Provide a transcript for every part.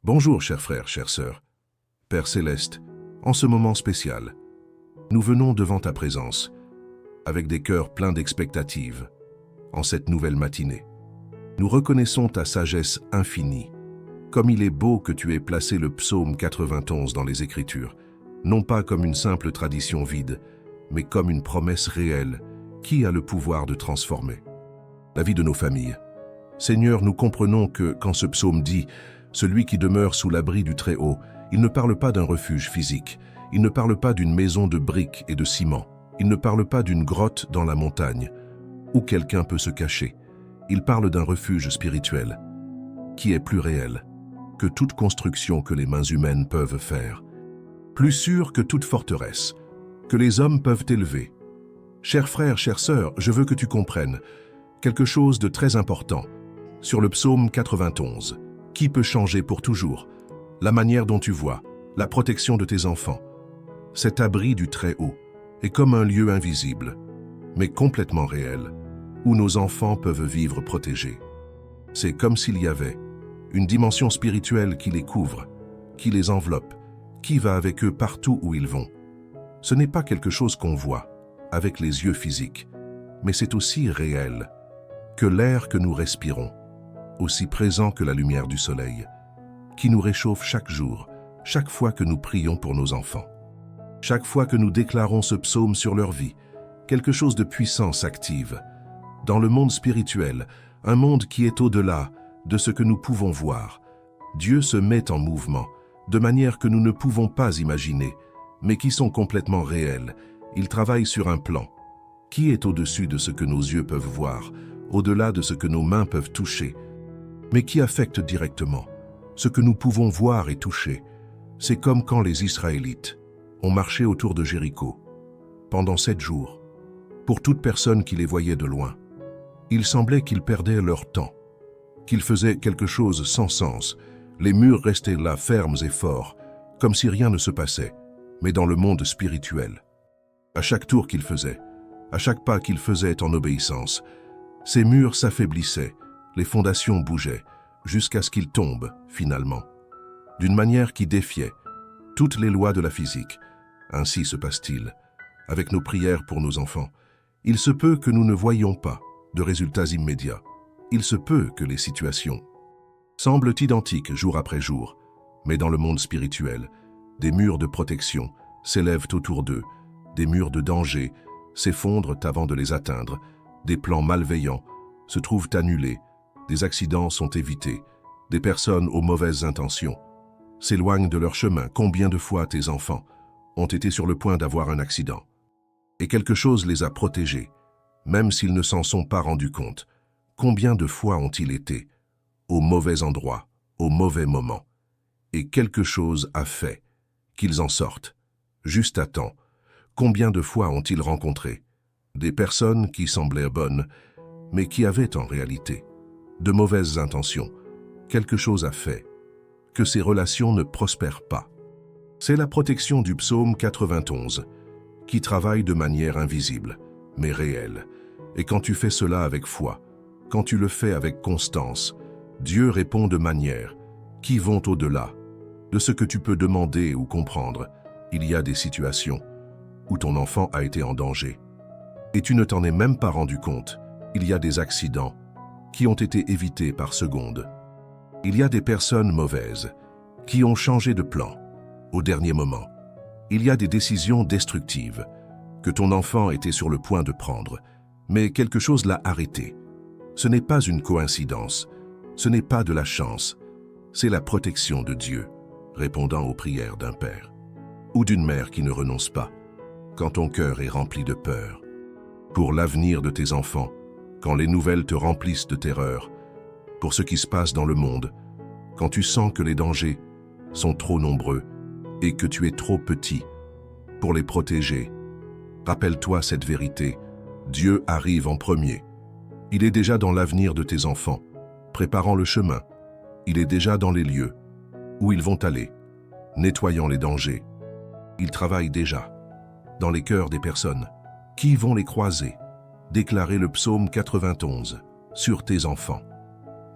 Bonjour, chers frères, chères sœurs. Père Céleste, en ce moment spécial, nous venons devant ta présence, avec des cœurs pleins d'expectatives, en cette nouvelle matinée. Nous reconnaissons ta sagesse infinie, comme il est beau que tu aies placé le psaume 91 dans les Écritures, non pas comme une simple tradition vide, mais comme une promesse réelle qui a le pouvoir de transformer la vie de nos familles. Seigneur, nous comprenons que quand ce psaume dit « Celui qui demeure sous l'abri du Très-Haut », il ne parle pas d'un refuge physique, il ne parle pas d'une maison de briques et de ciment, il ne parle pas d'une grotte dans la montagne, où quelqu'un peut se cacher. Il parle d'un refuge spirituel, qui est plus réel que toute construction que les mains humaines peuvent faire, plus sûr que toute forteresse, que les hommes peuvent élever. Chers frères, chères sœurs, je veux que tu comprennes quelque chose de très important sur le psaume 91, qui peut changer pour toujours la manière dont tu vois la protection de tes enfants. Cet abri du Très-Haut est comme un lieu invisible, mais complètement réel, où nos enfants peuvent vivre protégés. C'est comme s'il y avait une dimension spirituelle qui les couvre, qui les enveloppe, qui va avec eux partout où ils vont. Ce n'est pas quelque chose qu'on voit avec les yeux physiques, mais c'est aussi réel que l'air que nous respirons, aussi présent que la lumière du soleil, qui nous réchauffe chaque jour, chaque fois que nous prions pour nos enfants. Chaque fois que nous déclarons ce psaume sur leur vie, quelque chose de puissant s'active. Dans le monde spirituel, un monde qui est au-delà de ce que nous pouvons voir, Dieu se met en mouvement, de manière que nous ne pouvons pas imaginer, mais qui sont complètement réelles. Il travaille sur un plan qui est au-dessus de ce que nos yeux peuvent voir, au-delà de ce que nos mains peuvent toucher, mais qui affecte directement ce que nous pouvons voir et toucher. C'est comme quand les Israélites ont marché autour de Jéricho pendant 7 jours. Pour toute personne qui les voyait de loin, il semblait qu'ils perdaient leur temps, qu'ils faisaient quelque chose sans sens. Les murs restaient là fermes et forts, comme si rien ne se passait, mais dans le monde spirituel. À chaque tour qu'ils faisaient, à chaque pas qu'ils faisaient en obéissance, ces murs s'affaiblissaient, les fondations bougeaient, jusqu'à ce qu'ils tombent, finalement, d'une manière qui défiait toutes les lois de la physique. Ainsi se passe-t-il avec nos prières pour nos enfants. Il se peut que nous ne voyions pas de résultats immédiats. Il se peut que les situations semblent identiques jour après jour, mais dans le monde spirituel, des murs de protection s'élèvent autour d'eux, des murs de danger s'effondrent avant de les atteindre, des plans malveillants se trouvent annulés, des accidents sont évités, des personnes aux mauvaises intentions s'éloignent de leur chemin. Combien de fois tes enfants ont été sur le point d'avoir un accident et quelque chose les a protégés, même s'ils ne s'en sont pas rendus compte? Combien de fois ont-ils été au mauvais endroit, au mauvais moment, et quelque chose a fait qu'ils en sortent, juste à temps? Combien de fois ont-ils rencontré des personnes qui semblaient bonnes, mais qui avaient en réalité de mauvaises intentions? Quelque chose a fait que ces relations ne prospèrent pas. C'est la protection du psaume 91 qui travaille de manière invisible, mais réelle. Et quand tu fais cela avec foi, quand tu le fais avec constance, Dieu répond de manière qui vont au-delà de ce que tu peux demander ou comprendre. Il y a des situations où ton enfant a été en danger et tu ne t'en es même pas rendu compte. Il y a des accidents qui ont été évités par seconde. Il y a des personnes mauvaises qui ont changé de plan au dernier moment. Il y a des décisions destructives que ton enfant était sur le point de prendre, mais quelque chose l'a arrêté. Ce n'est pas une coïncidence, ce n'est pas de la chance, c'est la protection de Dieu, répondant aux prières d'un père ou d'une mère qui ne renonce pas, quand ton cœur est rempli de peur pour l'avenir de tes enfants, quand les nouvelles te remplissent de terreur pour ce qui se passe dans le monde, quand tu sens que les dangers sont trop nombreux et que tu es trop petit pour les protéger. Rappelle-toi cette vérité, Dieu arrive en premier. Il est déjà dans l'avenir de tes enfants, préparant le chemin. Il est déjà dans les lieux où ils vont aller, nettoyant les dangers. Il travaille déjà dans les cœurs des personnes qui vont les croiser. Déclarer le psaume 91 sur tes enfants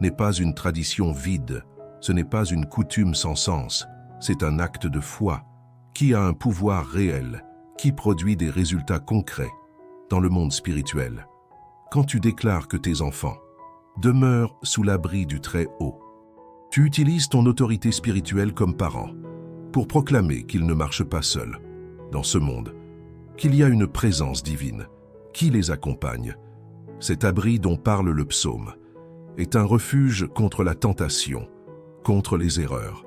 n'est pas une tradition vide Ce n'est pas une coutume sans sens, c'est un acte de foi qui a un pouvoir réel, qui produit des résultats concrets dans le monde spirituel. Quand tu déclares que tes enfants demeurent sous l'abri du Très-Haut, tu utilises ton autorité spirituelle comme parent pour proclamer qu'ils ne marchent pas seuls dans ce monde, qu'il y a une présence divine qui les accompagne. Cet abri dont parle le psaume est un refuge contre la tentation, contre les erreurs,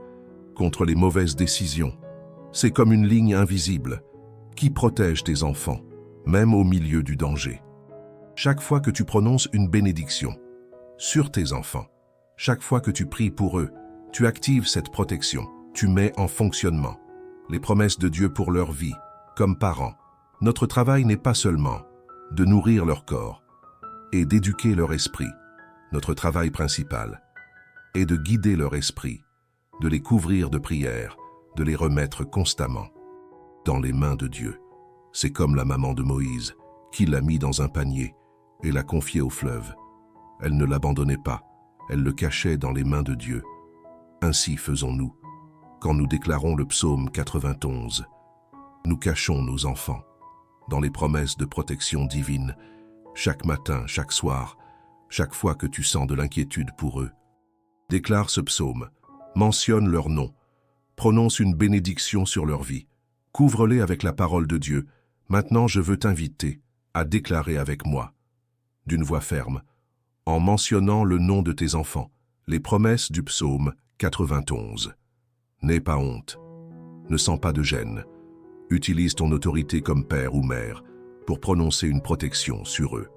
contre les mauvaises décisions. C'est comme une ligne invisible qui protège tes enfants, même au milieu du danger. Chaque fois que tu prononces une bénédiction sur tes enfants, chaque fois que tu pries pour eux, tu actives cette protection, tu mets en fonctionnement les promesses de Dieu pour leur vie. Comme parents, notre travail n'est pas seulement de nourrir leur corps et d'éduquer leur esprit. Notre travail principal est de guider leur esprit, de les couvrir de prières, de les remettre constamment dans les mains de Dieu. C'est comme la maman de Moïse qui l'a mis dans un panier et l'a confié au fleuve. Elle ne l'abandonnait pas, elle le cachait dans les mains de Dieu. Ainsi faisons-nous quand nous déclarons le psaume 91. Nous cachons nos enfants dans les promesses de protection divine, chaque matin, chaque soir, chaque fois que tu sens de l'inquiétude pour eux. Déclare ce psaume, mentionne leur nom, prononce une bénédiction sur leur vie, couvre-les avec la parole de Dieu. Maintenant, je veux t'inviter à déclarer avec moi, d'une voix ferme, en mentionnant le nom de tes enfants, les promesses du psaume 91. N'aie pas honte, ne sens pas de gêne. Utilise ton autorité comme père ou mère pour prononcer une protection sur eux.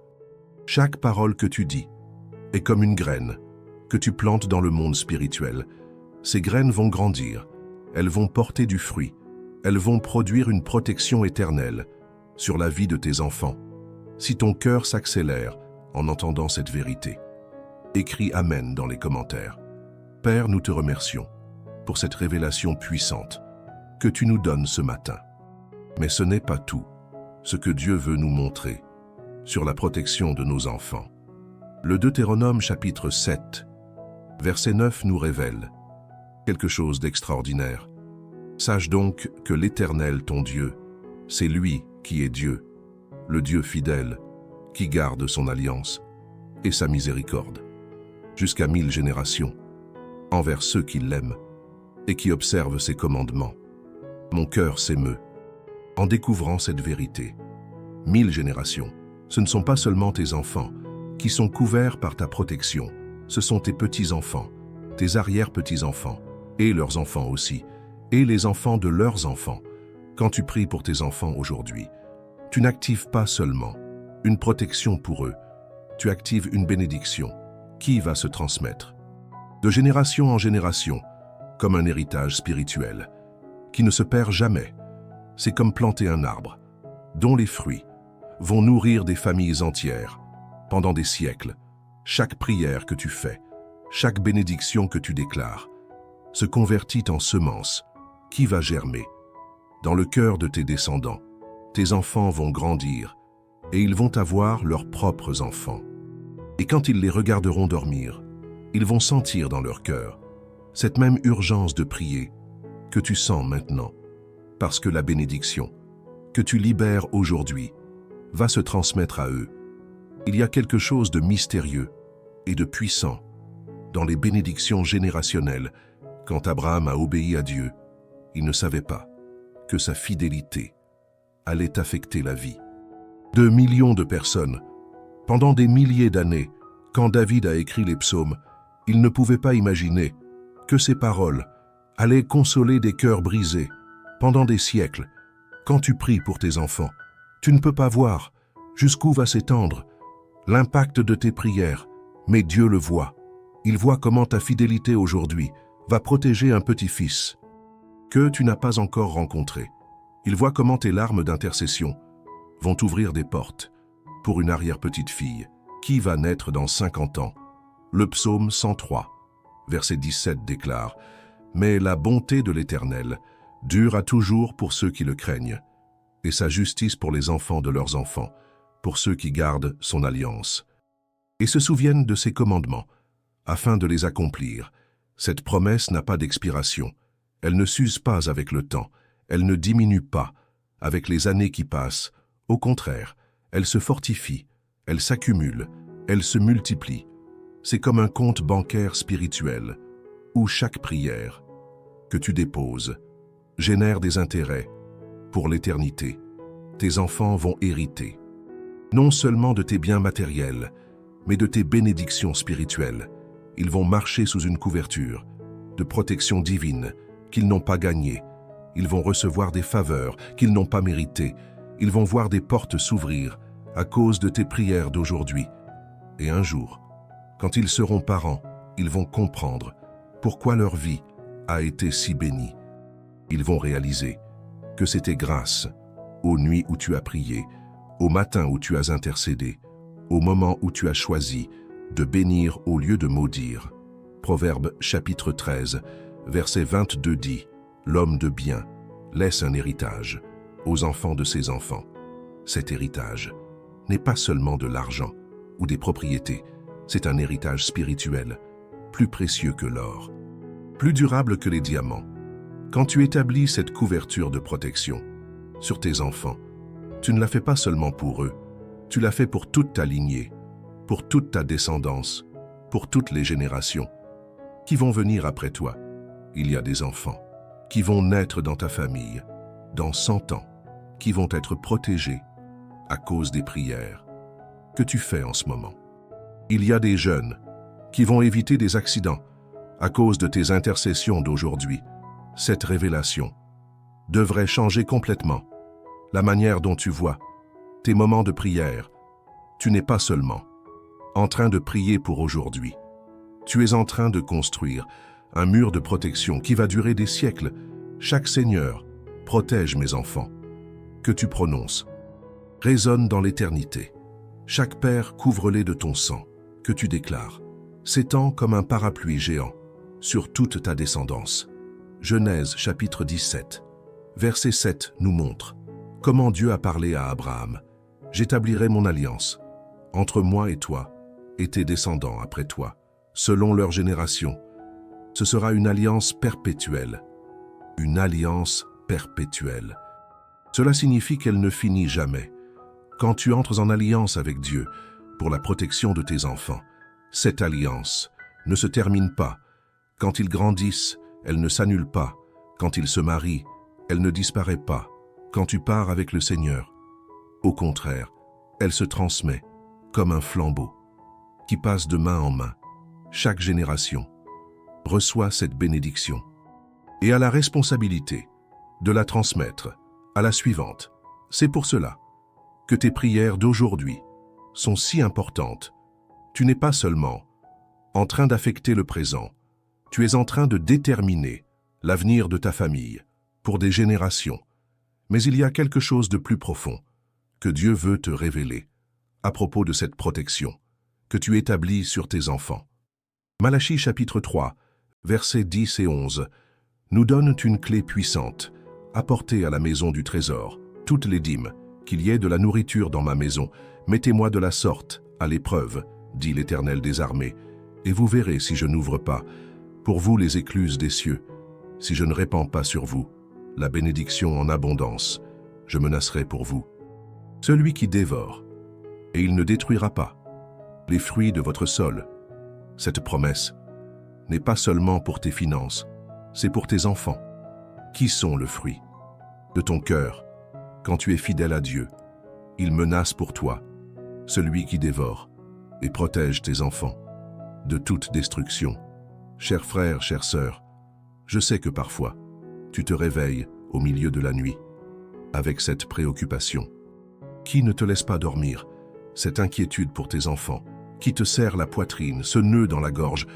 Chaque parole que tu dis est comme une graine que tu plantes dans le monde spirituel. Ces graines vont grandir, elles vont porter du fruit, elles vont produire une protection éternelle sur la vie de tes enfants. Si ton cœur s'accélère en entendant cette vérité, écris Amen dans les commentaires. Père, nous te remercions pour cette révélation puissante que tu nous donnes ce matin. Mais ce n'est pas tout ce que Dieu veut nous montrer sur la protection de nos enfants. Le Deutéronome chapitre 7, verset 9 nous révèle quelque chose d'extraordinaire. Sache donc que l'Éternel, ton Dieu, c'est lui qui est Dieu, le Dieu fidèle, qui garde son alliance et sa miséricorde, jusqu'à 1000 générations, envers ceux qui l'aiment et qui observent ses commandements. Mon cœur s'émeut en découvrant cette vérité. 1000 générations, ce ne sont pas seulement tes enfants qui sont couverts par ta protection, ce sont tes petits-enfants, tes arrière-petits-enfants, et leurs enfants aussi, et les enfants de leurs enfants. Quand tu pries pour tes enfants aujourd'hui, tu n'actives pas seulement une protection pour eux, tu actives une bénédiction qui va se transmettre de génération en génération, comme un héritage spirituel, qui ne se perd jamais. C'est comme planter un arbre, dont les fruits vont nourrir des familles entières pendant des siècles. Chaque prière que tu fais, chaque bénédiction que tu déclares, se convertit en semence qui va germer dans le cœur de tes descendants. Tes enfants vont grandir et ils vont avoir leurs propres enfants. Et quand ils les regarderont dormir, ils vont sentir dans leur cœur cette même urgence de prier que tu sens maintenant, parce que la bénédiction que tu libères aujourd'hui va se transmettre à eux. Il y a quelque chose de mystérieux et de puissant dans les bénédictions générationnelles. Quand Abraham a obéi à Dieu, il ne savait pas que sa fidélité allait affecter la vie de millions de personnes. Pendant des milliers d'années, quand David a écrit les psaumes, il ne pouvait pas imaginer que ces paroles allaient consoler des cœurs brisés. Pendant des siècles, quand tu pries pour tes enfants, tu ne peux pas voir jusqu'où va s'étendre l'impact de tes prières, mais Dieu le voit. Il voit comment ta fidélité aujourd'hui va protéger un petit-fils que tu n'as pas encore rencontré. Il voit comment tes larmes d'intercession vont ouvrir des portes pour une arrière-petite-fille qui va naître dans 50 ans. Le psaume 103, verset 17 déclare « Mais la bonté de l'Éternel dure à toujours pour ceux qui le craignent, et sa justice pour les enfants de leurs enfants, pour ceux qui gardent son alliance, et se souviennent de ses commandements, afin de les accomplir. Cette promesse n'a pas d'expiration. Elle ne s'use pas avec le temps. Elle ne diminue pas avec les années qui passent. Au contraire, elle se fortifie, elle s'accumule, elle se multiplie. C'est comme un compte bancaire spirituel où chaque prière que tu déposes génère des intérêts pour l'éternité. Tes enfants vont hériter, non seulement de tes biens matériels, mais de tes bénédictions spirituelles. Ils vont marcher sous une couverture de protection divine qu'ils n'ont pas gagnée. Ils vont recevoir des faveurs qu'ils n'ont pas méritées. Ils vont voir des portes s'ouvrir à cause de tes prières d'aujourd'hui. Et un jour, quand ils seront parents, ils vont comprendre pourquoi leur vie a été si bénie. Ils vont réaliser que c'était grâce aux nuits où tu as prié, au matin où tu as intercédé, au moment où tu as choisi de bénir au lieu de maudire. Proverbe chapitre 13, verset 22 dit « L'homme de bien laisse un héritage aux enfants de ses enfants. » Cet héritage n'est pas seulement de l'argent ou des propriétés, c'est un héritage spirituel, plus précieux que l'or, plus durable que les diamants. Quand tu établis cette couverture de protection sur tes enfants, tu ne la fais pas seulement pour eux, tu la fais pour toute ta lignée, pour toute ta descendance, pour toutes les générations qui vont venir après toi. Il y a des enfants qui vont naître dans ta famille, dans 100 ans, qui vont être protégés à cause des prières que tu fais en ce moment. Il y a des jeunes qui vont éviter des accidents à cause de tes intercessions d'aujourd'hui. Cette révélation devrait changer complètement la manière dont tu vois tes moments de prière. Tu n'es pas seulement en train de prier pour aujourd'hui. Tu es en train de construire un mur de protection qui va durer des siècles. Chaque Seigneur protège mes enfants que tu prononces résonne dans l'éternité. Chaque Père couvre-les de ton sang que tu déclares, s'étend comme un parapluie géant sur toute ta descendance. Genèse chapitre 17, verset 7 nous montre comment Dieu a parlé à Abraham. « J'établirai mon alliance entre moi et toi et tes descendants après toi, selon leur génération. Ce sera une alliance perpétuelle. » Une alliance perpétuelle. Cela signifie qu'elle ne finit jamais. Quand tu entres en alliance avec Dieu pour la protection de tes enfants, cette alliance ne se termine pas. Quand ils grandissent, elle ne s'annule pas. Quand ils se marient, elle ne disparaît pas. Quand tu pars avec le Seigneur, au contraire, elle se transmet comme un flambeau qui passe de main en main. Chaque génération reçoit cette bénédiction et a la responsabilité de la transmettre à la suivante. C'est pour cela que tes prières d'aujourd'hui sont si importantes. Tu n'es pas seulement en train d'affecter le présent, tu es en train de déterminer l'avenir de ta famille pour des générations. Mais il y a quelque chose de plus profond que Dieu veut te révéler à propos de cette protection que tu établis sur tes enfants. Malachie chapitre 3, versets 10 et 11, nous donne une clé puissante. Apportez à la maison du trésor toutes les dîmes, qu'il y ait de la nourriture dans ma maison. Mettez-moi de la sorte à l'épreuve, dit l'Éternel des armées, et vous verrez si je n'ouvre pas pour vous les écluses des cieux, si je ne répands pas sur vous la bénédiction en abondance, je menacerai pour vous celui qui dévore, et il ne détruira pas les fruits de votre sol. Cette promesse n'est pas seulement pour tes finances, c'est pour tes enfants, qui sont le fruit de ton cœur. Quand tu es fidèle à Dieu, il menace pour toi celui qui dévore et protège tes enfants de toute destruction. Chers frères, chères sœurs, je sais que parfois, tu te réveilles au milieu de la nuit avec cette préoccupation qui ne te laisse pas dormir, cette inquiétude pour tes enfants qui te serre la poitrine, ce nœud dans la gorge.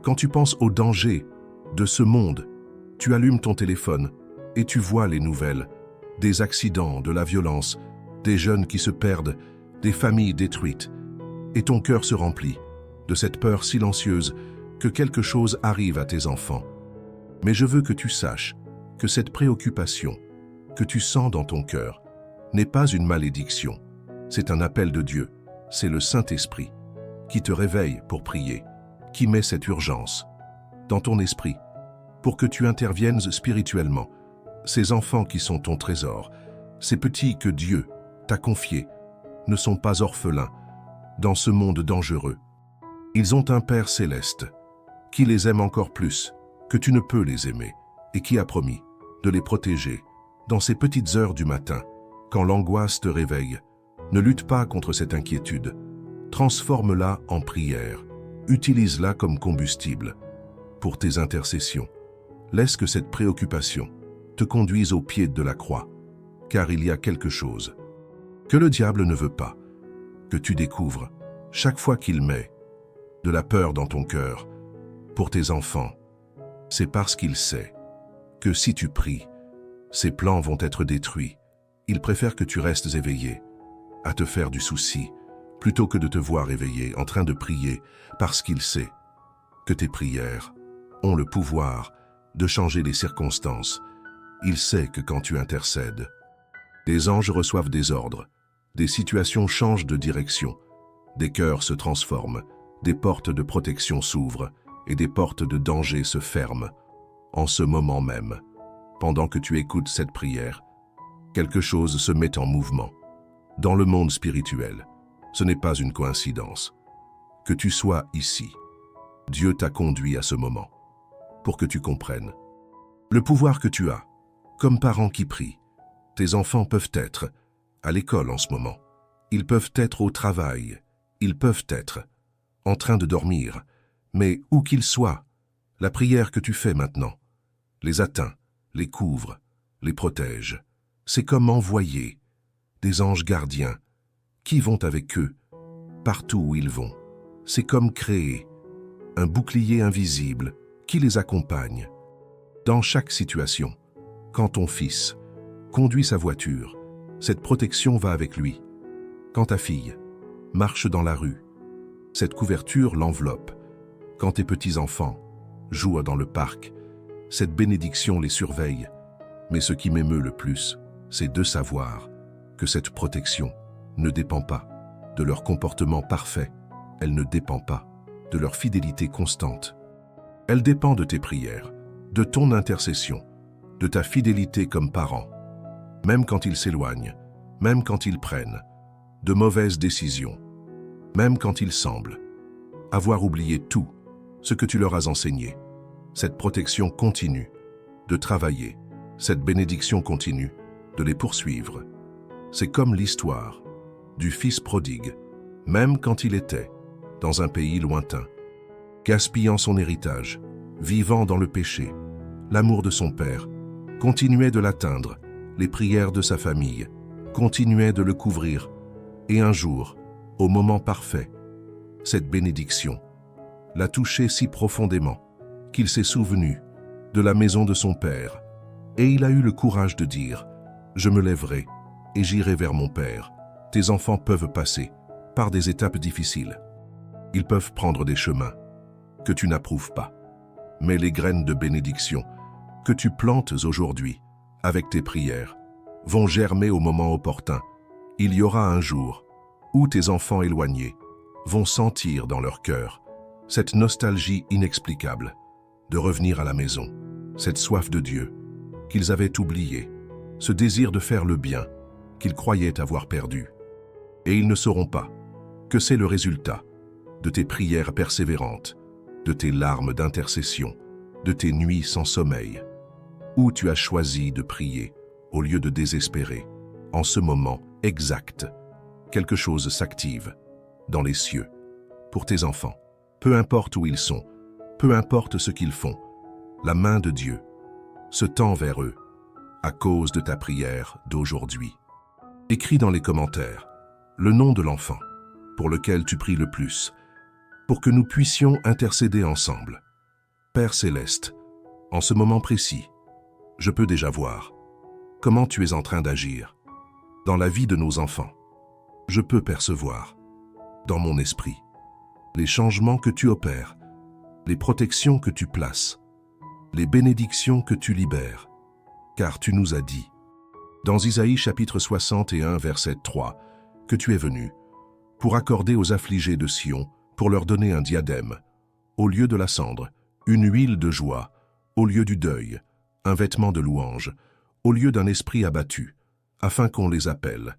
Quand tu penses au danger de ce monde, tu allumes ton téléphone et tu vois les nouvelles, des accidents, de la violence, des jeunes qui se perdent, des familles détruites, et ton cœur se remplit de cette peur silencieuse que quelque chose arrive à tes enfants. Mais je veux que tu saches que cette préoccupation que tu sens dans ton cœur n'est pas une malédiction, c'est un appel de Dieu, c'est le Saint-Esprit qui te réveille pour prier, qui met cette urgence dans ton esprit, pour que tu interviennes spirituellement. Ces enfants qui sont ton trésor, ces petits que Dieu t'a confiés, ne sont pas orphelins dans ce monde dangereux. Ils ont un Père céleste qui les aime encore plus que tu ne peux les aimer et qui a promis de les protéger dans ces petites heures du matin, quand l'angoisse te réveille. Ne lutte pas contre cette inquiétude. Transforme-la en prière. Utilise-la comme combustible pour tes intercessions. Laisse que cette préoccupation te conduise au pied de la croix, car il y a quelque chose que le diable ne veut pas que tu découvres chaque fois qu'il met de la peur dans ton cœur pour tes enfants. C'est parce qu'il sait que si tu pries, ses plans vont être détruits. Il préfère que tu restes éveillé à te faire du souci, plutôt que de te voir éveillé en train de prier, parce qu'il sait que tes prières ont le pouvoir de changer les circonstances. Il sait que quand tu intercèdes, des anges reçoivent des ordres, des situations changent de direction, des cœurs se transforment, des portes de protection s'ouvrent et des portes de danger se ferment. En ce moment même, pendant que tu écoutes cette prière, quelque chose se met en mouvement. Dans le monde spirituel, ce n'est pas une coïncidence. Que tu sois ici, Dieu t'a conduit à ce moment, pour que tu comprennes le pouvoir que tu as, comme parent qui prie. Tes enfants peuvent être à l'école en ce moment, ils peuvent être au travail, ils peuvent être en train de dormir, mais où qu'ils soient, la prière que tu fais maintenant les atteint, les couvre, les protège. C'est comme envoyer des anges gardiens qui vont avec eux partout où ils vont. C'est comme créer un bouclier invisible qui les accompagne. Dans chaque situation, quand ton fils conduit sa voiture, cette protection va avec lui. Quand ta fille marche dans la rue, cette couverture l'enveloppe. Quand tes petits-enfants jouent dans le parc, cette bénédiction les surveille. Mais ce qui m'émeut le plus, c'est de savoir que cette protection ne dépend pas de leur comportement parfait, elle ne dépend pas de leur fidélité constante. Elle dépend de tes prières, de ton intercession, de ta fidélité comme parent. Même quand ils s'éloignent, même quand ils prennent de mauvaises décisions, même quand ils semblent avoir oublié tout ce que tu leur as enseigné, cette protection continue de travailler, cette bénédiction continue de les poursuivre. C'est comme l'histoire du fils prodigue, même quand il était dans un pays lointain, gaspillant son héritage, vivant dans le péché. L'amour de son père continuait de l'atteindre, les prières de sa famille continuaient de le couvrir. Et un jour, au moment parfait, cette bénédiction l'a touché si profondément qu'il s'est souvenu de la maison de son père. Et il a eu le courage de dire « Je me lèverai et j'irai vers mon père ». Tes enfants peuvent passer par des étapes difficiles. Ils peuvent prendre des chemins que tu n'approuves pas. Mais les graines de bénédiction que tu plantes aujourd'hui avec tes prières vont germer au moment opportun. Il y aura un jour où tes enfants éloignés vont sentir dans leur cœur cette nostalgie inexplicable de revenir à la maison, cette soif de Dieu qu'ils avaient oubliée, ce désir de faire le bien qu'ils croyaient avoir perdu. Et ils ne sauront pas que c'est le résultat de tes prières persévérantes, de tes larmes d'intercession, de tes nuits sans sommeil, où tu as choisi de prier au lieu de désespérer. En ce moment exact, quelque chose s'active dans les cieux pour tes enfants. Peu importe où ils sont, peu importe ce qu'ils font, la main de Dieu se tend vers eux à cause de ta prière d'aujourd'hui. Écris dans les commentaires le nom de l'enfant pour lequel tu pries le plus, pour que nous puissions intercéder ensemble. Père céleste, en ce moment précis, je peux déjà voir comment tu es en train d'agir dans la vie de nos enfants. Je peux percevoir, dans mon esprit, les changements que tu opères, les protections que tu places, les bénédictions que tu libères, car tu nous as dit, dans Isaïe chapitre 61, verset 3, que tu es venu pour accorder aux affligés de Sion, pour leur donner un diadème, au lieu de la cendre, une huile de joie, au lieu du deuil, un vêtement de louange, au lieu d'un esprit abattu, afin qu'on les appelle,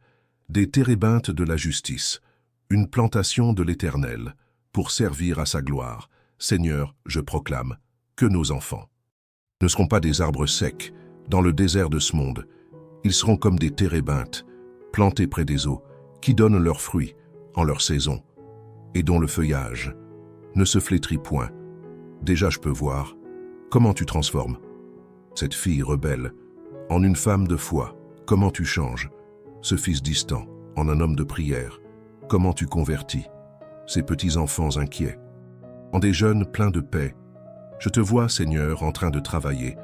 des térébinthes de la justice, une plantation de l'Éternel, pour servir à sa gloire. Seigneur, je proclame que nos enfants ne seront pas des arbres secs dans le désert de ce monde. Ils seront comme des térébinthes, plantés près des eaux, qui donnent leurs fruits en leur saison, et dont le feuillage ne se flétrit point. Déjà je peux voir comment tu transformes cette fille rebelle en une femme de foi, comment tu changes ce fils distant en un homme de prière, comment tu convertis ces petits-enfants inquiets en des jeunes pleins de paix. Je te vois, Seigneur, en train de travailler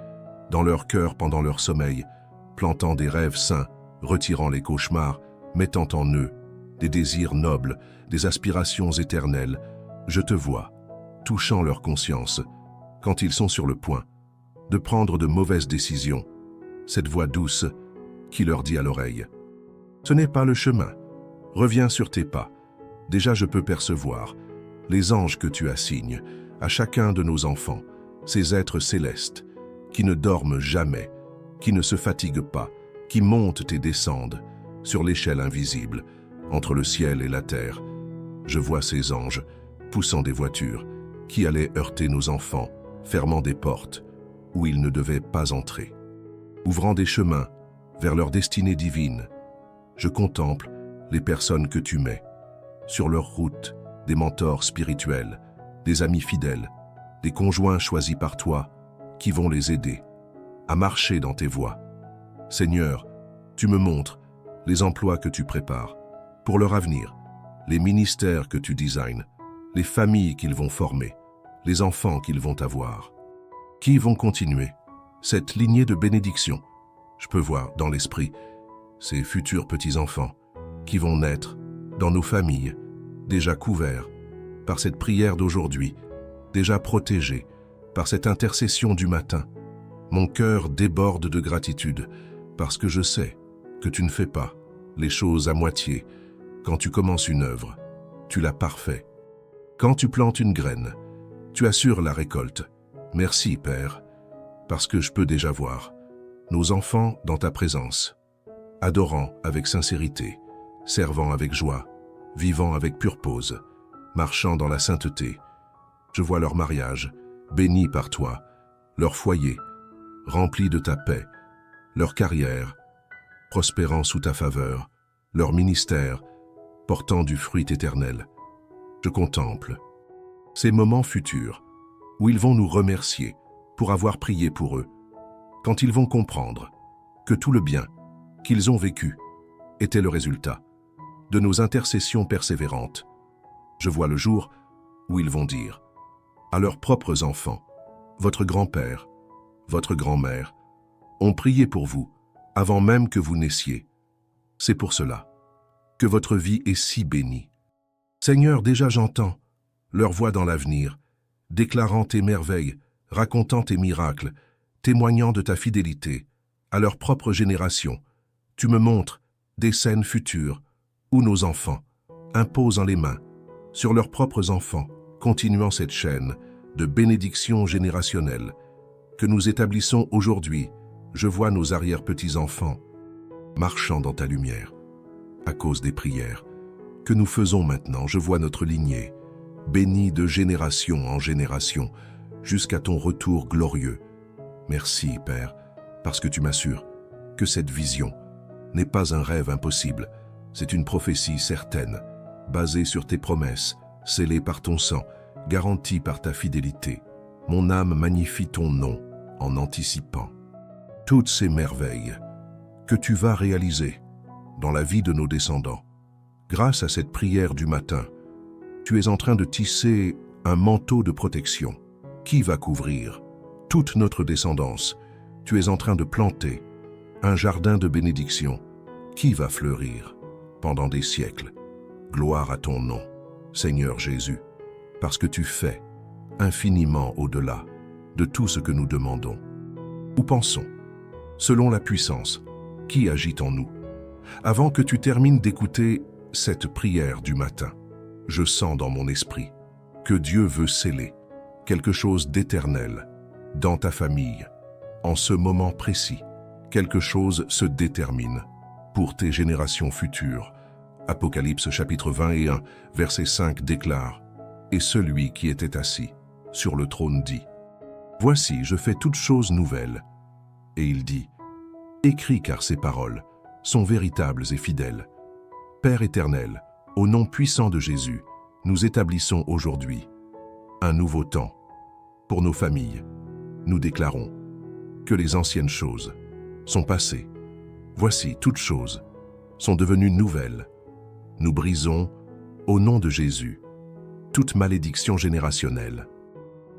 dans leur cœur pendant leur sommeil, plantant des rêves saints, retirant les cauchemars, mettant en eux des désirs nobles, des aspirations éternelles. Je te vois, touchant leur conscience, quand ils sont sur le point de prendre de mauvaises décisions. Cette voix douce qui leur dit à l'oreille: ce n'est pas le chemin, reviens sur tes pas. Déjà je peux percevoir les anges que tu assignes à chacun de nos enfants, ces êtres célestes, qui ne dorment jamais, qui ne se fatiguent pas, qui montent et descendent sur l'échelle invisible, entre le ciel et la terre. Je vois ces anges poussant des voitures qui allaient heurter nos enfants, fermant des portes où ils ne devaient pas entrer, ouvrant des chemins vers leur destinée divine. Je contemple les personnes que tu mets sur leur route, des mentors spirituels, des amis fidèles, des conjoints choisis par toi qui vont les aider à marcher dans tes voies. Seigneur, tu me montres les emplois que tu prépares pour leur avenir, les ministères que tu designes, les familles qu'ils vont former, les enfants qu'ils vont avoir, qui vont continuer cette lignée de bénédiction. Je peux voir dans l'esprit ces futurs petits-enfants qui vont naître dans nos familles, déjà couverts par cette prière d'aujourd'hui, déjà protégés par cette intercession du matin. Mon cœur déborde de gratitude parce que je sais que tu ne fais pas les choses à moitié. Quand tu commences une œuvre, tu la parfais. Quand tu plantes une graine, tu assures la récolte. Merci, Père, parce que je peux déjà voir nos enfants dans ta présence, adorant avec sincérité, servant avec joie, vivant avec pure pose, marchant dans la sainteté. Je vois leur mariage, béni par toi, leur foyer, rempli de ta paix, leur carrière, prospérant sous ta faveur, leur ministère, portant du fruit éternel. Je contemple ces moments futurs où ils vont nous remercier pour avoir prié pour eux, quand ils vont comprendre que tout le bien qu'ils ont vécu était le résultat de nos intercessions persévérantes. Je vois le jour où ils vont dire à leurs propres enfants: votre grand-père, votre grand-mère ont prié pour vous avant même que vous naissiez. C'est pour cela que votre vie est si bénie. Seigneur, déjà j'entends leur voix dans l'avenir, déclarant tes merveilles, racontant tes miracles, témoignant de ta fidélité à leur propre génération. Tu me montres des scènes futures où nos enfants imposant les mains sur leurs propres enfants, continuant cette chaîne de bénédictions générationnelles que nous établissons aujourd'hui. Je vois nos arrière-petits-enfants marchant dans ta lumière à cause des prières que nous faisons maintenant. Je vois notre lignée bénie de génération en génération jusqu'à ton retour glorieux. Merci, Père, parce que tu m'assures que cette vision n'est pas un rêve impossible, c'est une prophétie certaine, basée sur tes promesses, scellée par ton sang, garantie par ta fidélité. Mon âme magnifie ton nom en anticipant toutes ces merveilles que tu vas réaliser dans la vie de nos descendants. Grâce à cette prière du matin, tu es en train de tisser un manteau de protection qui va couvrir toute notre descendance. Tu es en train de planter un jardin de bénédiction qui va fleurir pendant des siècles. Gloire à ton nom, Seigneur Jésus, parce que tu fais infiniment au-delà de tout ce que nous demandons ou pensons, selon la puissance qui agit en nous. Avant que tu termines d'écouter cette prière du matin, je sens dans mon esprit que Dieu veut sceller quelque chose d'éternel, dans ta famille, en ce moment précis. Quelque chose se détermine pour tes générations futures. Apocalypse chapitre 21, verset 5 déclare « Et celui qui était assis sur le trône dit, Voici, je fais toutes choses nouvelles. » Et il dit, « Écris car ces paroles sont véritables et fidèles. Père éternel, au nom puissant de Jésus, nous établissons aujourd'hui un nouveau temps. Pour nos familles, nous déclarons que les anciennes choses sont passées. Voici, toutes choses sont devenues nouvelles. Nous brisons, au nom de Jésus, toute malédiction générationnelle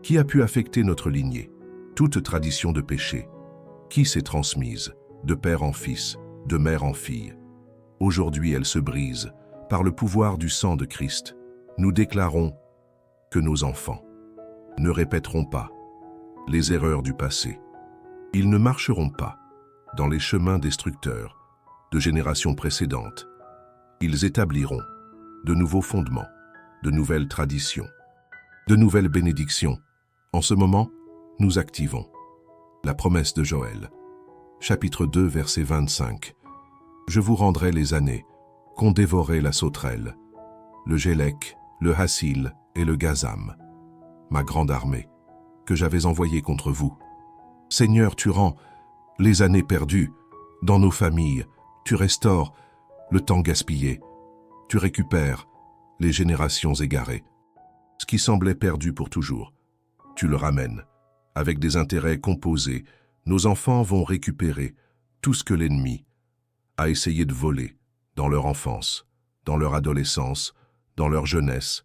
qui a pu affecter notre lignée, toute tradition de péché qui s'est transmise de père en fils, de mère en fille. Aujourd'hui, elle se brise par le pouvoir du sang de Christ. Nous déclarons que nos enfants ne répéteront pas les erreurs du passé. Ils ne marcheront pas dans les chemins destructeurs de générations précédentes. Ils établiront de nouveaux fondements, de nouvelles traditions, de nouvelles bénédictions. En ce moment, nous activons la promesse de Joël, chapitre 2, verset 25. Je vous rendrai les années qu'ont dévoré la sauterelle, le gélec, le hassil et le gazam, ma grande armée, que j'avais envoyée contre vous. Seigneur, tu rends les années perdues dans nos familles, tu restaures le temps gaspillé, tu récupères les générations égarées. Ce qui semblait perdu pour toujours, tu le ramènes. Avec des intérêts composés, nos enfants vont récupérer tout ce que l'ennemi a essayé de voler dans leur enfance, dans leur adolescence, dans leur jeunesse.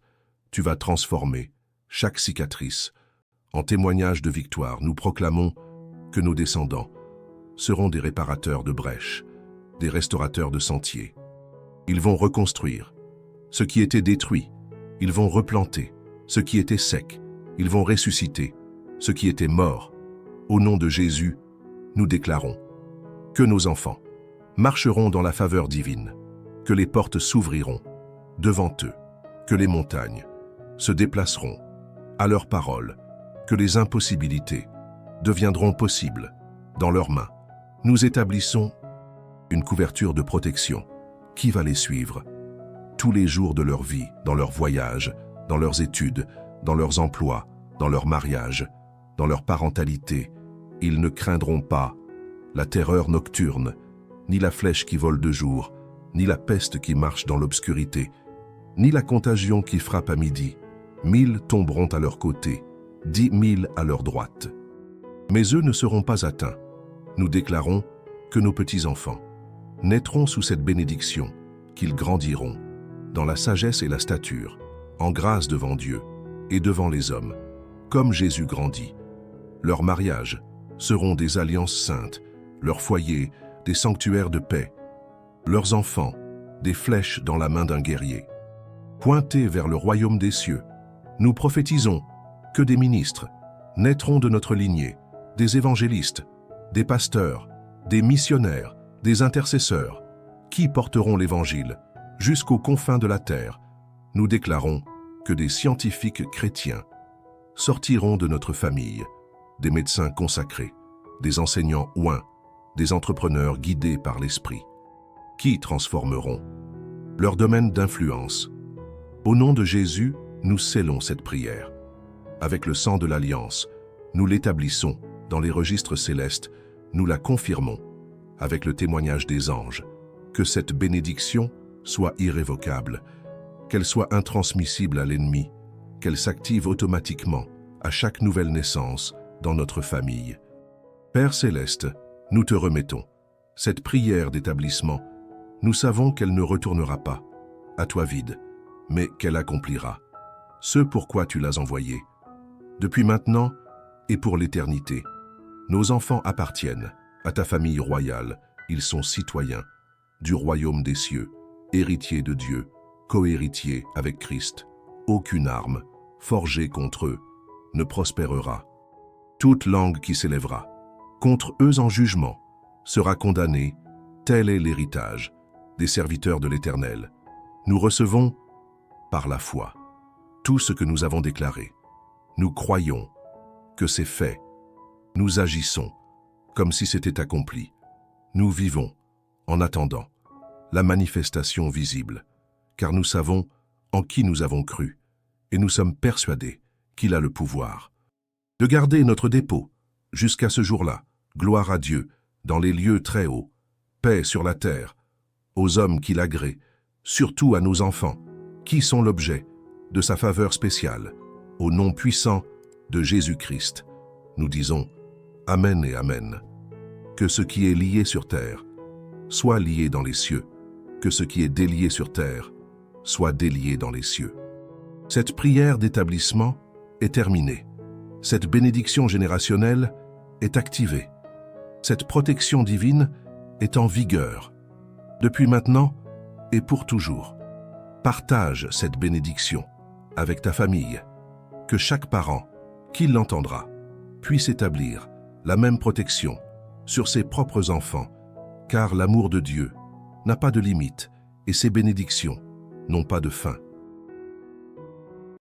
Tu vas transformer chaque cicatrice en témoignage de victoire. Nous proclamons que nos descendants seront des réparateurs de brèches, des restaurateurs de sentiers. Ils vont reconstruire ce qui était détruit, ils vont replanter ce qui était sec, ils vont ressusciter ce qui était mort. Au nom de Jésus, nous déclarons que nos enfants marcheront dans la faveur divine, que les portes s'ouvriront devant eux, que les montagnes se déplaceront à leurs paroles, que les impossibilités deviendront possibles dans leurs mains. Nous établissons une couverture de protection qui va les suivre tous les jours de leur vie, dans leurs voyages, dans leurs études, dans leurs emplois, dans leur mariage, dans leur parentalité. Ils ne craindront pas la terreur nocturne, ni la flèche qui vole de jour, ni la peste qui marche dans l'obscurité, ni la contagion qui frappe à midi. 1000 tomberont à leur côté, 10 000 à leur droite. Mais eux ne seront pas atteints. Nous déclarons que nos petits-enfants naîtront sous cette bénédiction, qu'ils grandiront dans la sagesse et la stature, en grâce devant Dieu et devant les hommes, comme Jésus grandit. Leurs mariages seront des alliances saintes, leurs foyers des sanctuaires de paix, leurs enfants des flèches dans la main d'un guerrier. Pointés vers le royaume des cieux, nous prophétisons que des ministres naîtront de notre lignée, des évangélistes, des pasteurs, des missionnaires, des intercesseurs, qui porteront l'Évangile jusqu'aux confins de la terre. Nous déclarons que des scientifiques chrétiens sortiront de notre famille, des médecins consacrés, des enseignants oints, des entrepreneurs guidés par l'Esprit, qui transformeront leur domaine d'influence. Au nom de Jésus, nous scellons cette prière. Avec le sang de l'Alliance, nous l'établissons dans les registres célestes, nous la confirmons avec le témoignage des anges, que cette bénédiction soit irrévocable, qu'elle soit intransmissible à l'ennemi, qu'elle s'active automatiquement à chaque nouvelle naissance dans notre famille. Père céleste, nous te remettons cette prière d'établissement. Nous savons qu'elle ne retournera pas à toi vide, mais qu'elle accomplira ce pourquoi tu l'as envoyée. Depuis maintenant et pour l'éternité, nos enfants appartiennent à ta famille royale. Ils sont citoyens du royaume des cieux, héritiers de Dieu, co-héritiers avec Christ. Aucune arme forgée contre eux ne prospérera. Toute langue qui s'élèvera contre eux en jugement sera condamnée. Tel est l'héritage des serviteurs de l'Éternel. Nous recevons par la foi tout ce que nous avons déclaré. Nous croyons que c'est fait. Nous agissons comme si c'était accompli. Nous vivons en attendant la manifestation visible, car nous savons en qui nous avons cru, et nous sommes persuadés qu'il a le pouvoir de garder notre dépôt jusqu'à ce jour-là. Gloire à Dieu dans les lieux très hauts, paix sur la terre, aux hommes qui l'agréent, surtout à nos enfants, qui sont l'objet de sa faveur spéciale. Au nom puissant de Jésus-Christ, nous disons Amen et Amen. Que ce qui est lié sur terre soit lié dans les cieux, que ce qui est délié sur terre soit délié dans les cieux. Cette prière d'établissement est terminée. Cette bénédiction générationnelle est activée. Cette protection divine est en vigueur, depuis maintenant et pour toujours. Partage cette bénédiction avec ta famille, que chaque parent qui l'entendra puisse établir la même protection sur ses propres enfants, car l'amour de Dieu n'a pas de limite et ses bénédictions n'ont pas de fin.